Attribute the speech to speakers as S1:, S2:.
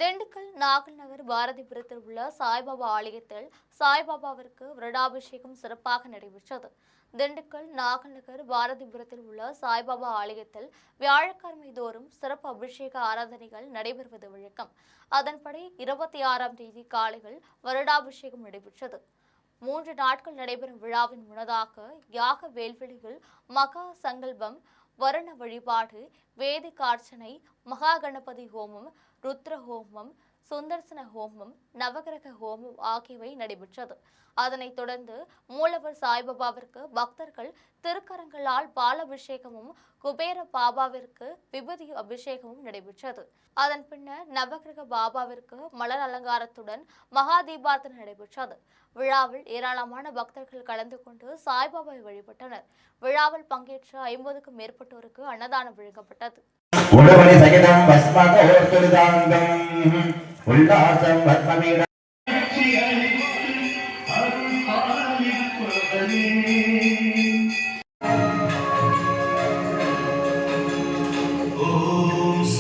S1: திண்டுக்கல் நாகல் நகர் பாரதிபுரத்தில் உள்ள சாய்பாபா ஆலயத்தில் சாய்பாபாவிற்கு வருடாபிஷேகம் சிறப்பாக நடைபெற்றது. திண்டுக்கல் நாகல் நகர் பாரதிபுரத்தில் உள்ள சாய்பாபா ஆலயத்தில் வியாழக்கிழமை தோறும் சிறப்பு அபிஷேக ஆராதனைகள் நடைபெறுவது வழக்கம். அதன்படி 26ஆம் தேதி காலையில் வருடாபிஷேகம் நடைபெற்றது. 3 நாட்கள் நடைபெறும் விழாவின் முன்னதாக யாக வேல்வெளியில் மகா சங்கல்பம், வருண வழிபாடு, வேதிகார்ச்சனை, மகா கணபதி ஹோமம், ருத்ர ஹோமம், சுந்தர்சன ஹோமம், நவகிரக ஹோமம் ஆகியவை நடைபெற்றது. அதனைத் தொடர்ந்து மூலவர் சாய்பாபாவிற்கு பக்தர்கள் திருக்கரங்களால் பாலாபிஷேகமும், குபேர பாபாவிற்கு விபூதி அபிஷேகமும் நடைபெற்றது. அதன் பின்னர் நவகிரக பாபாவிற்கு மலர் அலங்காரத்துடன் மகா தீபார்த்தனை நடைபெற்றது. விழாவில் ஏராளமான பக்தர்கள் கலந்து கொண்டு சாய்பாபாவை வழிபட்டனர். விழாவில் பங்கேற்ற 50க்கும் மேற்பட்டோருக்கு அன்னதானம் வழங்கப்பட்டது.
S2: Oh